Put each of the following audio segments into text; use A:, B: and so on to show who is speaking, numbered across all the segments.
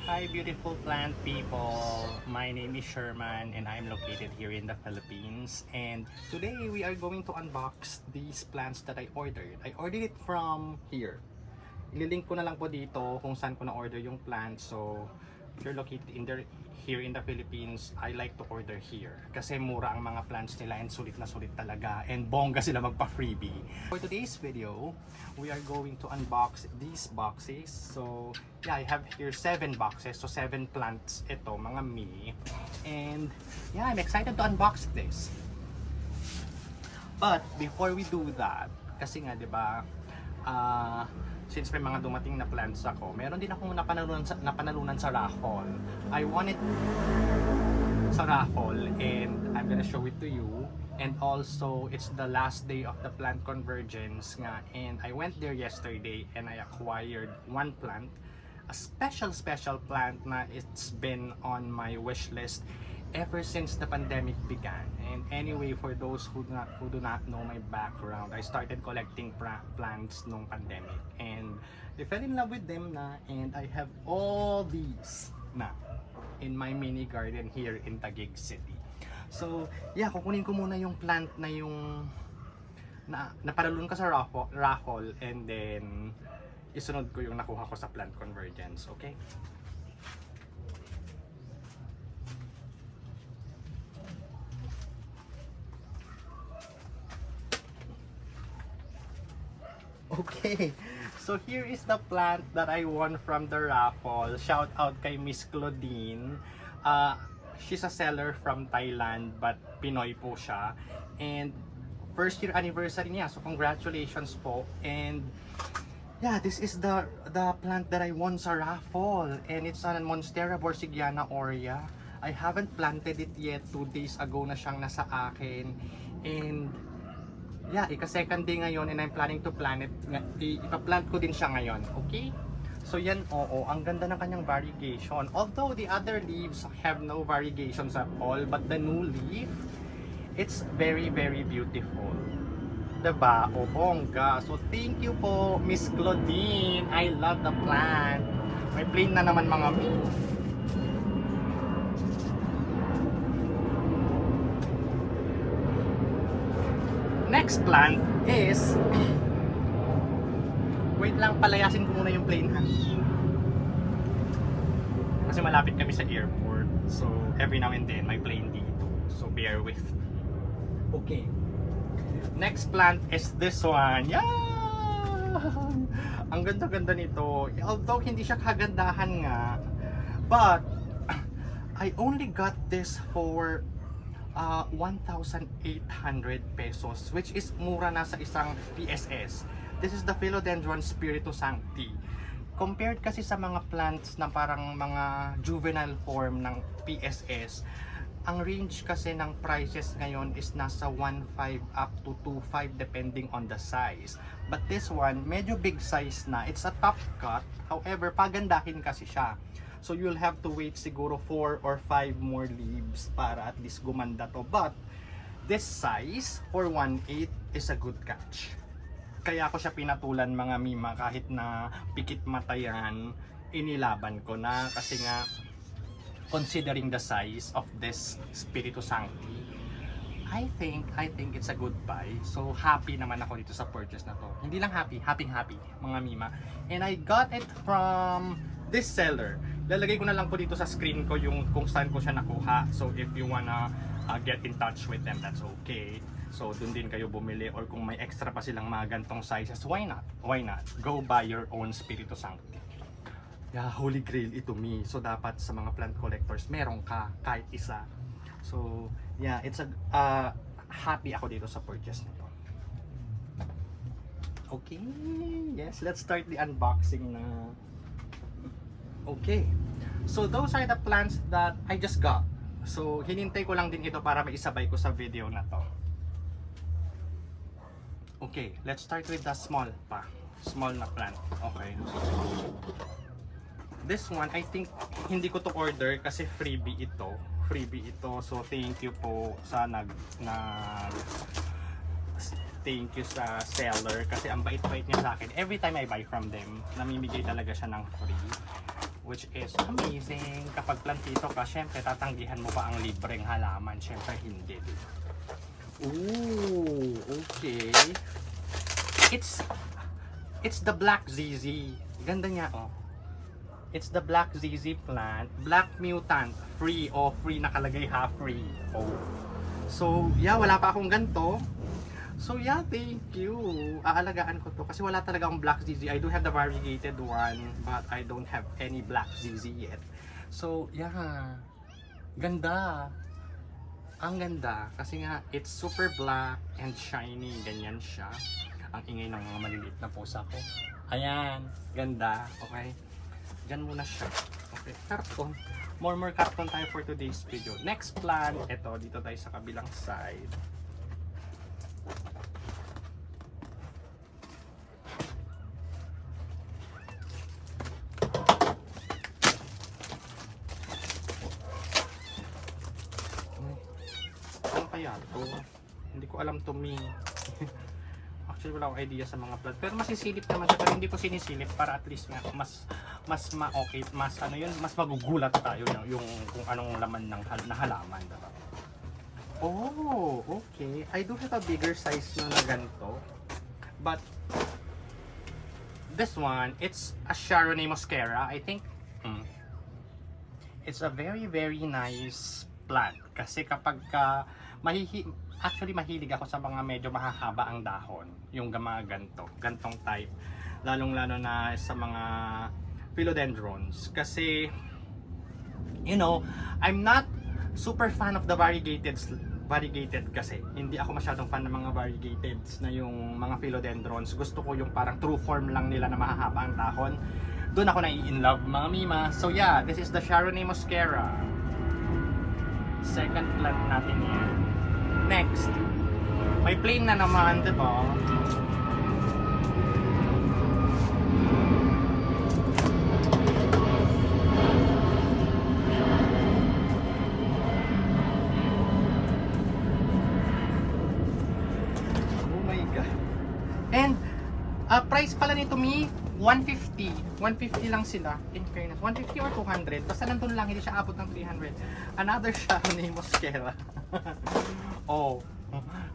A: Hi beautiful plant people, my name is Sherman and I'm located here in the Philippines, and today we are going to unbox these plants that I ordered. I ordered it from here. Ililink ko na lang po dito kung saan ko na-order yung plant. So if you're located here in the Philippines, I like to order here kasi mura ang mga plants nila and sulit na sulit talaga, and bongga sila magpa-freebie. For today's video, we are going to unbox these boxes. So yeah, I have here 7 boxes, so 7 plants ito, mga mini. And yeah, I'm excited to unbox this. But before we do that, kasi nga 'di ba, since may mga dumating na plants ako, meron din akong napanalunan sa raffle. I won it sa raffle and I'm gonna show it to you. And also, it's the last day of the plant convergence nga, and I went there yesterday and I acquired one plant, a special plant na it's been on my wish list ever since the pandemic began. And anyway, for those who do not know my background, I started collecting plants nung pandemic and I fell in love with them na, and I have all these na in my mini garden here in Taguig City. So yeah, kukunin ko muna yung plant na yung naparalun ka sa raffle, and then isunod ko yung nakuha ko sa plant convergence, okay? Okay, so here is the plant that I won from the raffle. Shout out kay Miss Claudine. She's a seller from Thailand but Pinoy po siya. And first year anniversary niya. So congratulations po. And yeah, this is the plant that I won sa raffle. And it's a Monstera borsigiana aurea. I haven't planted it yet. 2 days ago na siyang nasa akin. And yeah, ika-second day ngayon and I'm planning to plant it. Ipa-plant ko din siya ngayon, okay? So yan, ang ganda ng kanyang variegation. Although the other leaves have no variegations at all, but the new leaf, it's very beautiful. Diba? O bongga. So thank you po, Miss Claudine. I love the plant. May plain na naman mga mi. Next plant is, wait lang, palayasin ko muna yung plane ha. Kasi malapit kami sa airport, so every now and then may plane dito, so bear with me. Okay, next plant is this one. Yeah! Ang ganda-ganda nito, although hindi siya kagandahan nga, but I only got this for 1,800 pesos, which is mura na sa isang PSS. This is the Philodendron Spiritus Sancti. Compared kasi sa mga plants na parang mga juvenile form ng PSS, ang range kasi ng prices ngayon is nasa 1.5 up to 2.5 depending on the size. But this one, medyo big size na. It's a top cut. However, pagandahin kasi siya. So you'll have to wait siguro 4 or 5 more leaves para at least gumanda to. But this size for 1.8 is a good catch. Kaya ako siya pinatulan mga mima, kahit na pikit mata yan, inilaban ko na kasi nga considering the size of this Spiritus Sancti, I think it's a good buy. So happy naman ako dito sa purchase na to. Hindi lang happy mga mima. And I got it from this seller. Lalagay ko na lang po dito sa screen ko yung kung saan ko siya nakuha. So if you wanna get in touch with them, that's okay. So dun din kayo bumili, or kung may extra pa silang mga gantong sizes, why not? Why not? Go buy your own Spiritus Sancti. Yeah, holy grail ito me. So dapat sa mga plant collectors, meron ka kahit isa. So yeah, it's a happy ako dito sa purchase nito. Okay, yes, let's start the unboxing na. Okay, so those are the plants that I just got. So hinintay ko lang din ito para maisabay ko sa video na to. Okay, let's start with the small na plant. Okay, this one I think hindi ko to order kasi freebie ito. So thank you po sa thank you sa seller kasi ang bait-bait niya sa akin. Every time I buy from them, namimigay talaga siya ng free. which is amazing. Kapag plantito ka, syempre tatanggihan mo pa ang libreng halaman. Syempre hindi, diba? Ooh, okay. It's the Black ZZ. Ganda niya, oh. It's the Black ZZ plant. Black Mutant. Free. Oh, free. Nakalagay half free. Oh. So, yeah, wala pa akong ganito. So, yeah, thank you. Aalagaan ko to. Kasi wala talaga akong Black ZZ. I do have the variegated one, but I don't have any Black ZZ yet. So, yeah. Ganda. Ang ganda. Kasi nga, it's super black and shiny. Ganyan siya. Ang ingay ng mga maliliit na pusa ko. Ayan. Ganda. Okay. Diyan muna siya. Okay. Karton. More karton tayo for today's video. Next plant. Ito. Dito tayo sa kabilang side. Ano kaya to? Hindi ko alam to me. Actually wala akong idea sa mga plant. Pero masisilip naman siya. Pero hindi ko sinisilip para at least nga mas ma-okay, mas ano yun, mas magugulat tayo yung kung anong laman ng halaman, diba? Oh, okay. I do have a bigger size na ganito. But this one, it's a Sharonii muscara, I think. It's a very nice plant kasi kapag actually mahilig ako sa mga medyo mahahaba ang dahon, yung mga gantong type, lalong-lalo na sa mga philodendrons kasi you know, I'm not super fan of the variegated kasi hindi ako masyadong fan ng mga variegated na yung mga philodendrons. Gusto ko yung parang true form lang nila na mahahaba ang dahon. Doon ako nai-inlove mga mima. So yeah, this is the Sharonii muscara. Second plant natin yan. Next, may plain na naman, diba? Oh my God. And, price pala nito mi, 150. 150 lang sila, in fairness. 150 or 200. Basta nandun lang, hindi siya abot ng 300. Another Sharonii muscara. Oh,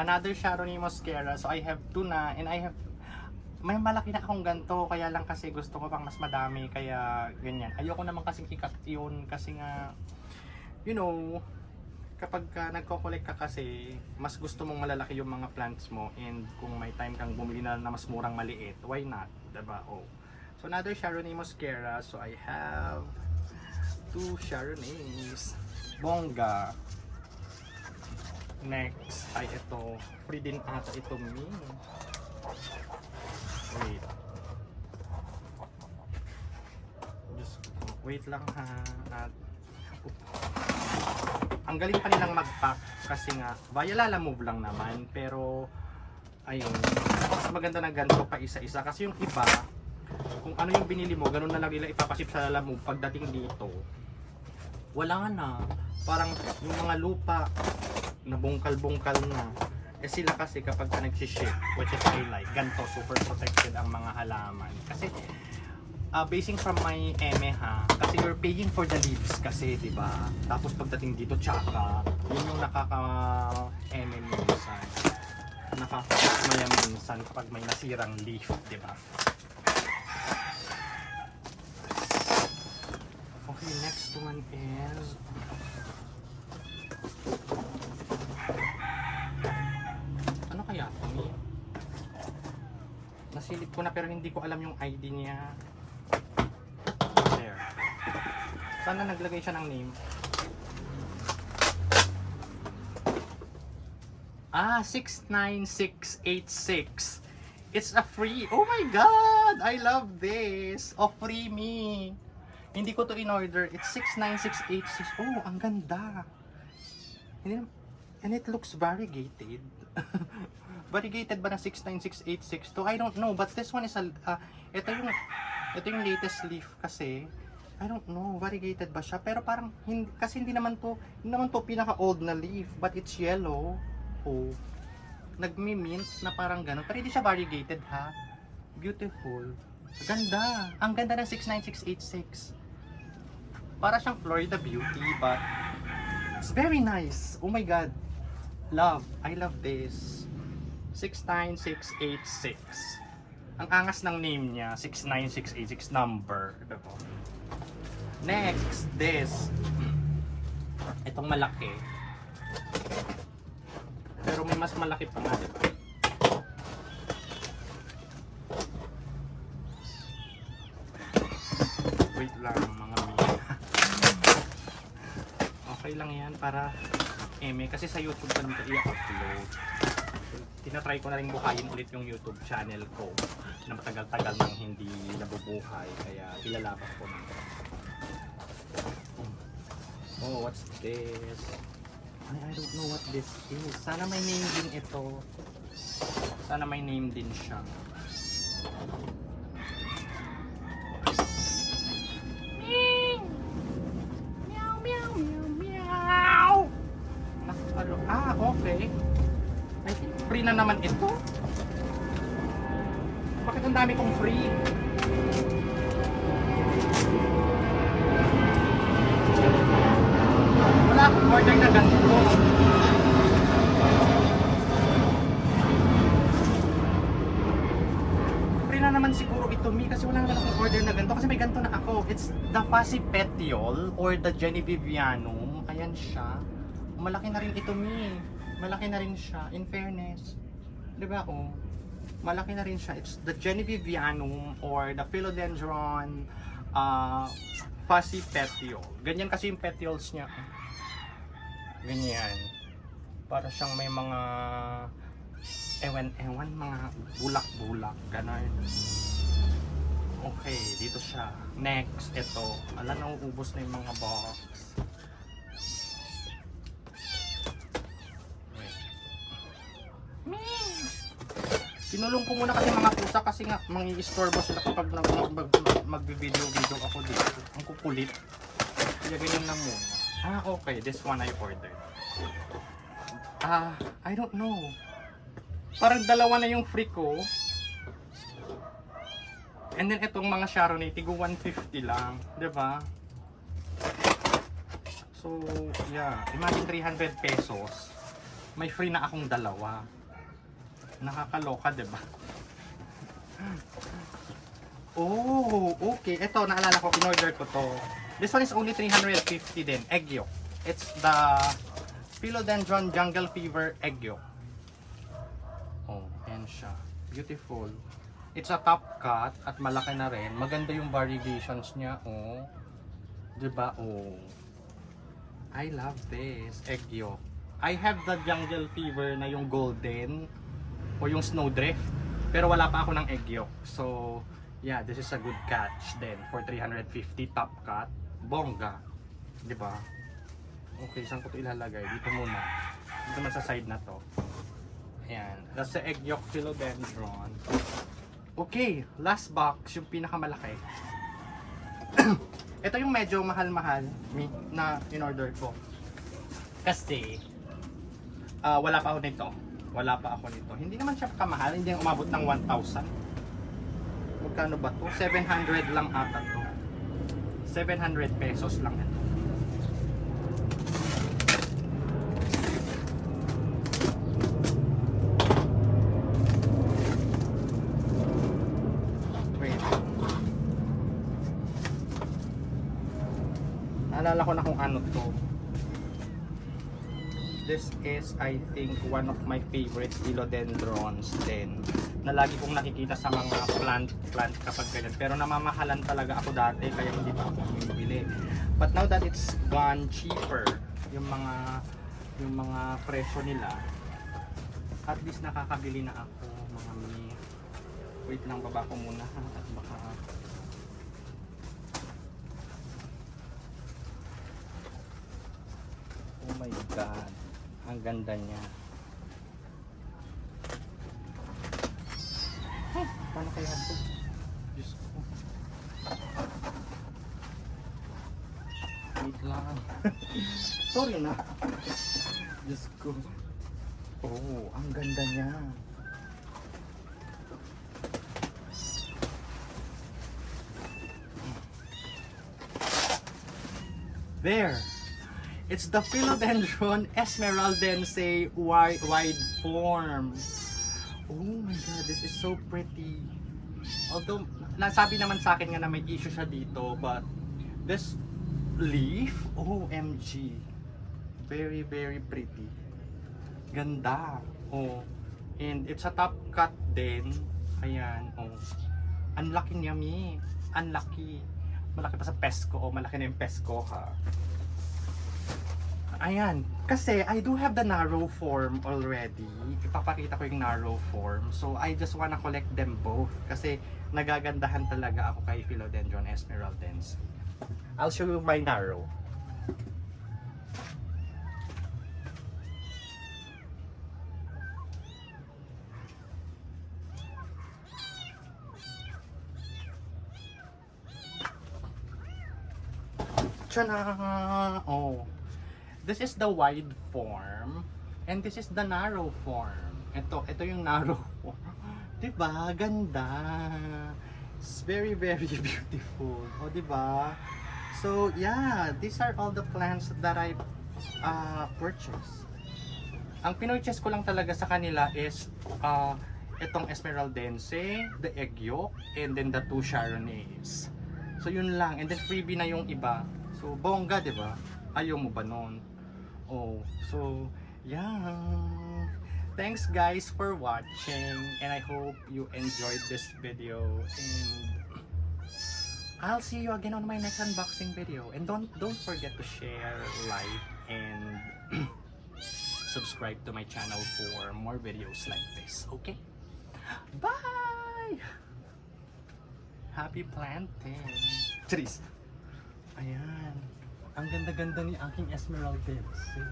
A: another Sharonii muscara. So I have two na, and I have, may malaki na akong ganito, kaya lang kasi gusto ko pang mas madami, kaya ganyan. Ayoko naman kasing ikat yun, kasi nga, you know, kapag nagko-collect ka kasi, mas gusto mong malalaki yung mga plants mo, and kung may time kang bumili na mas murang maliit, why not? Diba? Oh. So another Sharonii muscara. So I have two Sharoniis. Bongga. Next ay ito. Free din ata ito mi. Wait. Just wait lang ha. At ang galing pa nilang mag-pack kasi nga via Lalamove lang naman, pero ayun, mas maganda na ganito pa isa-isa kasi yung iba, kung ano yung binili mo, ganun na lang nila ipapaship sa Lalamove. Pagdating dito, wala na. Parang yung mga lupa na bungkal-bungkal na. Eh sila kasi kapag nag-ship, which is I like, ganito, super protected ang mga halaman. Kasi basing from my eme ha, kasi you're paying for the leaves kasi, di ba? Tapos pagdating dito, tsaka, yun yung nakaka-eme minsan. Nakaka-maya minsan kapag may nasirang leaf, di ba? Okay, next one is ano kaya ito? Nasilip ko na pero hindi ko alam yung ID niya. There. Sana naglagay siya ng name. 69686. It's a free. Oh my God! I love this. Oh, free me. Hindi ko to in order. It's 69686. Oh, ang ganda. And it looks variegated. Variegated ba na 69686 to? I don't know. But this one is ito yung latest leaf kasi. I don't know, variegated ba siya? Pero parang kasi hindi naman to pinaka old na leaf, but it's yellow. Oh. Nagmi-mint na parang ganun. Pero hindi siya variegated ha. Beautiful. Ganda. Ang ganda ng 69686. Para siyang Florida Beauty, but it's very nice. Oh my god. Love. I love this. 69686. Ang angas ng name niya. 69686 number. Diba? Next, this. Itong malaki. Pero may mas malaki pa nga, diba? Wait lang mga mia. Okay lang yan para kasi sa YouTube ko naman ito i-upload. Tinatry ko na rin buhayin ulit yung YouTube channel ko na matagal-tagal nang hindi nabubuhay, kaya ilalabas ko na. Oh, what's this? I don't know what this is. Sana may name din ito. Sana may name din siya. Meow, meow, meow, meow. Ah, okay. I think free na naman ito. Bakit ang dami kong free? Wala akong order na ganito. Free na naman siguro ito, Mi, kasi wala naman akong order na ganito. Kasi may ganito na ako. It's the Fussy Petiole or the Genevivianum. Ayan siya. Malaki na rin ito, Mi. Malaki na rin siya, in fairness. Diba ako? Malaki na rin siya. It's the Genevivianum or the Philodendron Fussy Petiole. Ganyan kasi yung petioles niya. Ganyan. Para siyang may mga ewan-ewan, mga bulak-bulak. Ganon. Okay, dito siya. Next, ito. Ala, nauubos na yung mga box. Kinulong ko muna kasi mga pusa kasi nga mangi-istorbo sila kapag magbi-video ako dito. Ang kukulit. Kaya ganyan lang muna. Ah, okay. This one I ordered. I don't know. Parang dalawa na yung free ko. And then itong mga Sharonay, tigo 150 lang. Diba? So, yeah. Imagine 300 pesos. May free na akong dalawa. Nakakaloka, diba? Oh, okay. Ito, naalala ko, in-order ko to. This one is only 350 din. Egg yolk. It's the Philodendron Jungle Fever egg yolk. Oh, yan siya. Beautiful. It's a top cut at malaki na rin. Maganda yung variegations niya. Oh. Diba? Oh. I love this. Egg yolk. I have the Jungle Fever na yung golden o yung snowdrift, pero wala pa ako ng egg yolk. So, yeah, this is a good catch then for 350 top cut. Bongga. 'Di ba? Okay, saan ko 'to ilalagay? Dito muna. Dito naman sa side na 'to. Ayan. That's the egg yolk philodendron. Okay, last box, yung pinakamalaki. Ito yung medyo mahal-mahal na in-order ko. Kasi wala pa ako nito. Wala pa ako nito. Hindi naman siya kamahal, hindi yung umabot ng 1,000. Magkano ba to? 700 lang ata to. 700 pesos lang ito. Wait. Naalala ko na kung ano to. This is, I think, one of my favorite philodendrons din na lagi kong nakikita sa mga plant kapag ganyan. Pero namamahalan talaga ako dati kaya hindi pa ako bumibili. But now that it's gone cheaper, yung mga presyo nila, at least nakakabili na ako, mga mi. Wait lang, baba ko muna ha, at baka oh my god. Ang ganda niya. Paano kaya ito? Diyos ko. Wait lang. Sorry na. Diyos ko. Oh, ang ganda niya. There. It's the Philodendron Esmeraldense wide form. Oh my god, this is so pretty. Although, nasabi naman sa akin nga na may issue siya dito, but this leaf, OMG. Very, very pretty. Ganda. Oh. And it's a top cut din. Ayan, oh. Unlucky niya, mi. Unlucky. Malaki pa sa Pesco. Oh, malaki na yung Pesco, ha. Ayan. Kasi, I do have the narrow form already. Ipapakita ko yung narrow form. So, I just wanna collect them both. Kasi, nagagandahan talaga ako kay Philodendron Esmeraldense. I'll show you my narrow. Tana! Oh. This is the wide form and this is the narrow form. Ito yung narrow form. 'Di ba? Ganda. It's very, very beautiful. Oh, 'di ba? So, yeah, these are all the plants that I purchased. Ang pinurchase ko lang talaga sa kanila is itong Esmeraldense, the egg yolk, and then the two Chardonnays. So, yun lang. And then freebie na yung iba. So, bongga, 'di ba? Ayaw mo ba nun? Oh, so, yeah. Thanks guys for watching and I hope you enjoyed this video and I'll see you again on my next unboxing video. And don't forget to share, like, and subscribe to my channel for more videos like this. Okay? Bye! Happy planting! Tris! Ayan. Ang ganda-ganda ni aking Esmeraldense.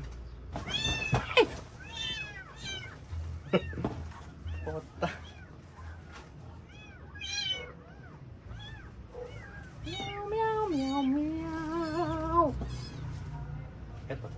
A: Ay! Pota. Meow, meow, meow, meow. Eto.